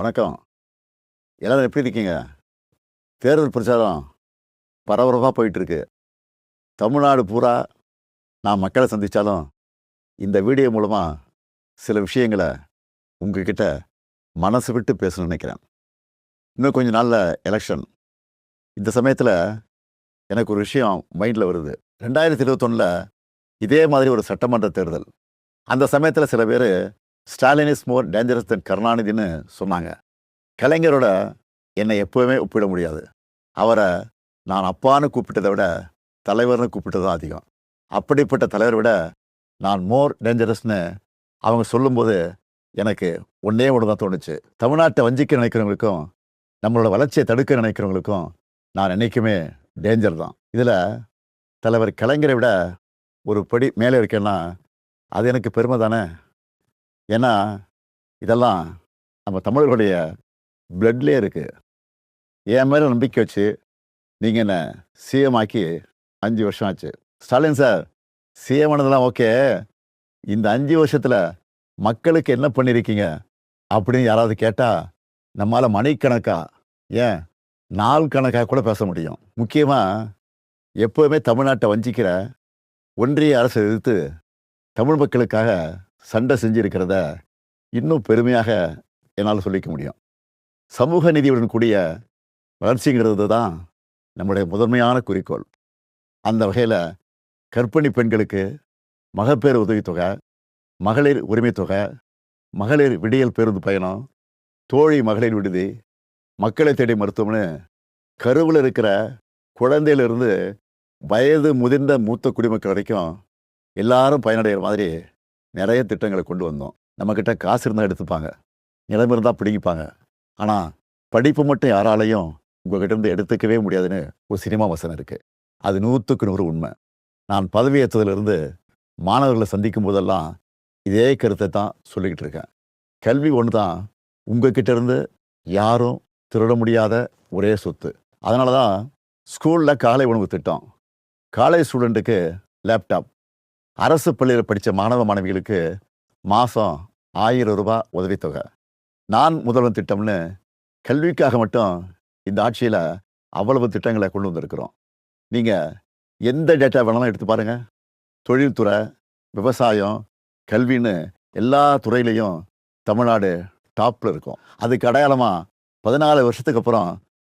வணக்கம். எல்லாரும் எப்படி இருக்கீங்க? தேர்தல் பிரச்சாரம் பரபரப்பா போயிட்டுருக்கு. தமிழ்நாடு பூரா நான் மக்களை சந்திச்சாலும், இந்த வீடியோ மூலமா சில விஷயங்கள உங்ககிட்ட மனசு விட்டு பேசணும்னு நினைக்கிறேன். இன்னும் கொஞ்ச நாள்ல எலக்ஷன். இந்த சமயத்துல எனக்கு ஒரு விஷயம் மைண்ட்ல வருது. 2021ல இதே மாதிரி ஒரு சட்டமன்ற தேர்தல். அந்த சமயத்துல சில பேரு ஸ்டாலின் இஸ் மோர் டேஞ்சரஸ் தென் கருணாநிதின்னு சொன்னாங்க. கலைஞரோட என்னை எப்பவுமே ஒப்பிட முடியாது. அவரை நான் அப்பான்னு கூப்பிட்டதை விட தலைவர்னு கூப்பிட்டது தான் அதிகம். அப்படிப்பட்ட தலைவரை விட நான் மோர் டேஞ்சரஸ்னு அவங்க சொல்லும்போது எனக்கு ஒன்றே ஒன்று தான் தோணுச்சு. தமிழ்நாட்டை வஞ்சிக்க நினைக்கிறவங்களுக்கும் நம்மளோட வளர்ச்சியை தடுக்க நினைக்கிறவங்களுக்கும் நான் என்றைக்குமே டேஞ்சர் தான். இதில் தலைவர் கலைஞரை விட ஒரு படி மேலே இருக்கேன்னா அது எனக்கு பெருமை தானே. ஏன்னா இதெல்லாம் நம்ம தமிழர்களுடைய பிளட்லேயே இருக்குது. என் மேலே நம்பிக்கை வச்சு நீங்கள் என்ன சிஎம் ஆக்கி 5 வருஷம் ஆச்சு. ஸ்டாலின் சார் சிஎம் ஆனதெல்லாம் ஓகே, இந்த 5 வருஷத்தில் மக்களுக்கு என்ன பண்ணியிருக்கீங்க அப்படின்னு யாராவது கேட்டால் நம்மளால் மணிக்கணக்கா, ஏன் நாள் கணக்காக கூட பேச முடியும். முக்கியமாக எப்போவுமே தமிழ்நாட்டை வஞ்சிக்கிற ஒன்றிய அரசை எதிர்த்து தமிழ் மக்களுக்காக சண்டை செஞ்சிருக்கிறத இன்னும் பெருமையாக என்னால் சொல்லிக்க முடியும். சமூக நீதியுடன் கூடிய வளர்ச்சிங்கிறது தான் நம்முடைய முதன்மையான குறிக்கோள். அந்த வகையில் கர்ப்பிணி பெண்களுக்கு மகப்பேறு உதவித்தொகை, மகளிர் உரிமை தொகை, மகளிர் விடியல் பேருந்து பயணம், தோழி மகளிர் விடுதி, மக்களை தேடி மருத்துவம்னு கருவில் இருக்கிற குழந்தையிலிருந்து வயது முதிர்ந்த மூத்த குடிமக்கள் வரைக்கும் எல்லாரும் பயனடைகிற மாதிரி நிறைய திட்டங்களை கொண்டு வந்தோம். நம்மக்கிட்ட காசு இருந்தால் எடுத்துப்பாங்க, நிலைமை இருந்தால் பிடிங்கிப்பாங்க. ஆனால் படிப்பு மட்டும் யாராலையும் உங்கள்கிட்ட இருந்து எடுத்துக்கவே முடியாதுன்னு ஒரு சினிமா வசனம் இருக்குது. அது 100க்கு 100 உண்மை. நான் பதவியேற்றதிலிருந்து மாணவர்களை சந்திக்கும் போதெல்லாம் இதே கருத்தை தான் சொல்லிக்கிட்டு இருக்கேன். கல்வி ஒன்று தான் உங்ககிட்ட இருந்து யாரும் திருட முடியாத ஒரே சொத்து. அதனால தான் ஸ்கூலில் காலை உணவு திட்டம், காலேஜ் ஸ்டூடெண்ட்டுக்கு லேப்டாப், அரசு பள்ளியில் படித்த மாணவ மாணவிகளுக்கு மாதம் 1000 ரூபாய் உதவித்தொகை, நான் முதல்வன் திட்டம்னு கல்விக்காக மட்டும் இந்த ஆட்சியில் அவ்வளவு திட்டங்களை கொண்டு வந்திருக்கிறோம். நீங்கள் எந்த டேட்டா வேணாலும் எடுத்து பாருங்கள். தொழில்துறை, விவசாயம், கல்வின்னு எல்லா துறையிலையும் தமிழ்நாடு டாப்பில் இருக்கும். அதுக்கு அடையாளமாக 14 வருஷத்துக்கு அப்புறம்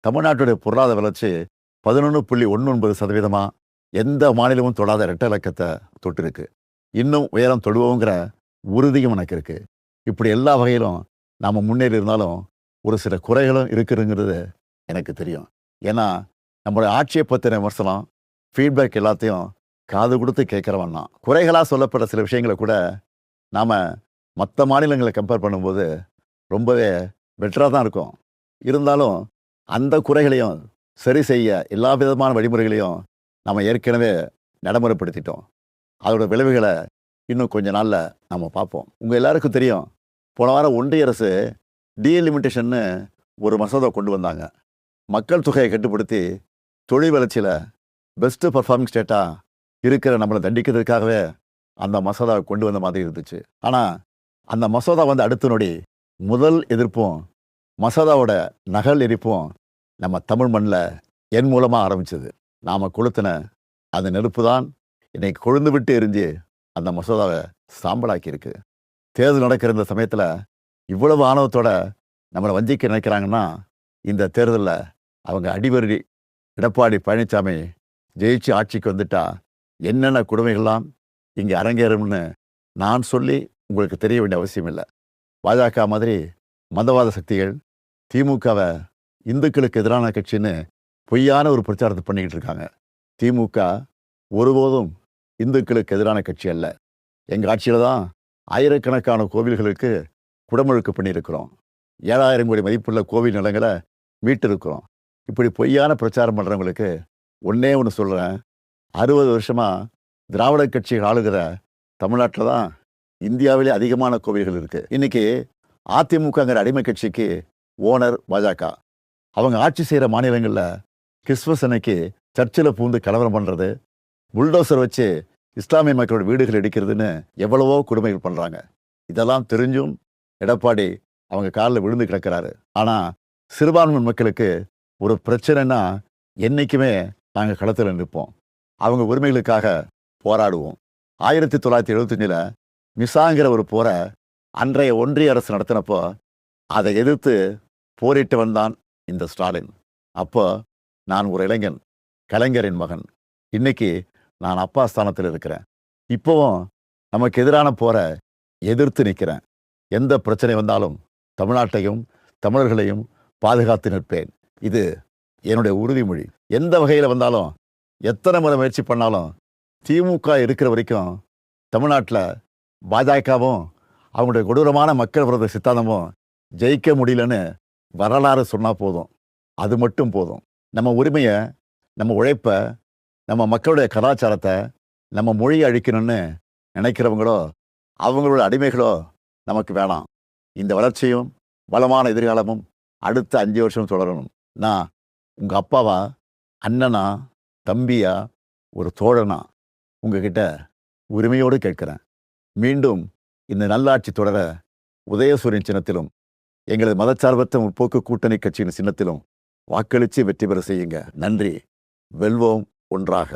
தமிழ்நாட்டுடைய பொருளாதார வளர்ச்சி 11.19% எந்த மாநிலமும் தொடாத இரட்டை இலக்கத்தை தொட்டிருக்கு. இன்னும் உயரம் தொடுவோங்கிற உறுதியும் எனக்கு இருக்கு. இப்படி எல்லா வகையிலும் நாம் முன்னேறி இருந்தாலும் ஒரு சில குறைகளும் இருக்குதுங்கிறது எனக்கு தெரியும். ஏன்னா நம்மளுடைய ஆட்சியை பற்றின விமர்சனம், ஃபீட்பேக் எல்லாத்தையும் காது கொடுத்து கேட்குறவன் தான். குறைகளாக சொல்லப்பட்ட சில விஷயங்களை கூட நாம் மற்ற மாநிலங்களை கம்பேர் பண்ணும்போது ரொம்பவே பெட்டராக தான் இருக்கும். இருந்தாலும் அந்த குறைகளையும் சரி செய்ய எல்லா விதமான வழிமுறைகளையும் நம்ம ஏற்கனவே நடைமுறைப்படுத்திட்டோம். அதோட விளைவுகளை இன்னும் கொஞ்ச நாளில் நம்ம பார்ப்போம். உங்கள் எல்லாருக்கும் தெரியும், போன வாரம் ஒன்றிய அரசு டீலிமிட்டேஷன்னு ஒரு மசோதா கொண்டு வந்தாங்க. மக்கள் தொகையை கட்டுப்படுத்தி தொழில் வளர்ச்சியில் பெஸ்ட்டு பர்ஃபார்மிங் ஸ்டேட்டாக இருக்கிற நம்மளை தண்டிக்கிறதுக்காகவே அந்த மசோதாவை கொண்டு வந்த மாதிரி இருந்துச்சு. ஆனால் அந்த மசோதா வந்து அடுத்த நொடி முதல் எதிர்ப்பும் மசோதாவோட நகல் எரிப்பும் நம்ம தமிழ் மண்ணில் என் மூலமாக ஆரம்பிச்சது. நாம் கொளுத்தின அந்த நெருப்பு தான் இன்னைக்கு கொழுந்து விட்டு எரிஞ்சு அந்த மசோதாவை சாம்பலாக்கியிருக்கு. தேர்தல் நடக்கிற இந்த சமயத்தில் இவ்வளவு ஆணவத்தோட நம்மளை வஞ்சிக்க நினைக்கிறாங்கன்னா, இந்த தேர்தலில் அவங்க அடிவருடி எடப்பாடி பழனிசாமி ஜெயிச்சு ஆட்சிக்கு வந்துட்டா என்னென்ன கொடுமைகள்லாம் இங்கே அரங்கேறும்னு நான் சொல்லி உங்களுக்கு தெரிய வேண்டிய அவசியம் இல்லை. பாஜக மாதிரி மதவாத சக்திகள் திமுகவை இந்துக்களுக்கு எதிரான கட்சின்னு பொய்யான ஒரு பிரச்சாரத்தை பண்ணிக்கிட்டு இருக்காங்க. திமுக ஒருபோதும் இந்துக்களுக்கு எதிரான கட்சி அல்ல. எங்கள் ஆட்சியில் தான் ஆயிரக்கணக்கான கோவில்களுக்கு குடமுழுக்கு பண்ணியிருக்கிறோம். 7000 கோடி மதிப்புள்ள கோவில் நிலங்களை மீட்டிருக்கிறோம். இப்படி பொய்யான பிரச்சாரம் பண்ணுறவங்களுக்கு ஒன்றே ஒன்று சொல்கிறேன், 60 வருஷமாக திராவிட கட்சிகள் ஆளுகிற தமிழ்நாட்டில் தான் இந்தியாவிலே அதிகமான கோவில்கள் இருக்குது. இன்றைக்கி அதிமுகங்கிற அடிமை கட்சிக்கு ஓனர் பாஜக. அவங்க ஆட்சி செய்கிற மாநிலங்களில் கிறிஸ்மஸ் அன்னைக்கு சர்ச்சில் பூந்து கலவரம் பண்ணுறது, புல்டோசர் வச்சு இஸ்லாமிய மக்களோட வீடுகள் இடிக்கிறதுன்னு எவ்வளவோ கொடுமைகள் பண்ணுறாங்க. இதெல்லாம் தெரிஞ்சும் எடப்பாடி அவங்க காலில் விழுந்து கிடக்கிறாரு. ஆனால் சிறுபான்மை மக்களுக்கு ஒரு பிரச்சனைன்னா என்றைக்குமே நாங்கள் களத்தில் நிற்போம். அவங்க உரிமைகளுக்காக போராடுவோம். 1975 மிசாங்கிற ஒரு போரை அன்றைய ஒன்றிய அரசு நடத்தினப்போ அதை எதிர்த்து போரிட்டவன் தான் இந்த ஸ்டாலின். அப்போ நான் ஒரு இளைஞன், கலைஞரின் மகன். இன்னைக்கு நான் அப்பா ஸ்தானத்தில் இருக்கிறேன். இப்போவும் நமக்கு எதிரான போரை எதிர்த்து நிற்கிறேன். எந்த பிரச்சனை வந்தாலும் தமிழ்நாட்டையும் தமிழர்களையும் பாதுகாத்து நிற்பேன். இது என்னுடைய உறுதிமொழி. எந்த வகையில் வந்தாலும் எத்தனை முறை முயற்சி பண்ணாலும் திமுக இருக்கிற வரைக்கும் தமிழ்நாட்டில் பாஜகவும் அவங்களுடைய கொடூரமான மக்கள் விரோத சித்தாந்தமும் ஜெயிக்க முடியலன்னு வரலாறு சொன்னால் போதும். அது மட்டும் போதும். நம்ம உரிமையை, நம்ம உழைப்பை, நம்ம மக்களுடைய கலாச்சாரத்தை, நம்ம மொழியை அழிக்கணும்னு நினைக்கிறவங்களோ அவங்களோட அடிமைகளோ நமக்கு வேணாம். இந்த வளர்ச்சியும் வளமான எதிர்காலமும் அடுத்த 5 வருஷம் தொடரணும். நான் உங்கள் அப்பாவா, அண்ணனா, தம்பியா, ஒரு தோழனா உங்ககிட்ட உரிமையோடு கேட்கிறேன். மீண்டும் இந்த நல்லாட்சி தொடர உதயசூரியன் சின்னத்திலும் எங்களது மதச்சார்பற்ற முற்போக்கு கூட்டணி கட்சியின் சின்னத்திலும் வாக்களித்து வெற்றி பெற செய்யுங்க. நன்றி. வெல்வோம் ஒன்றாக.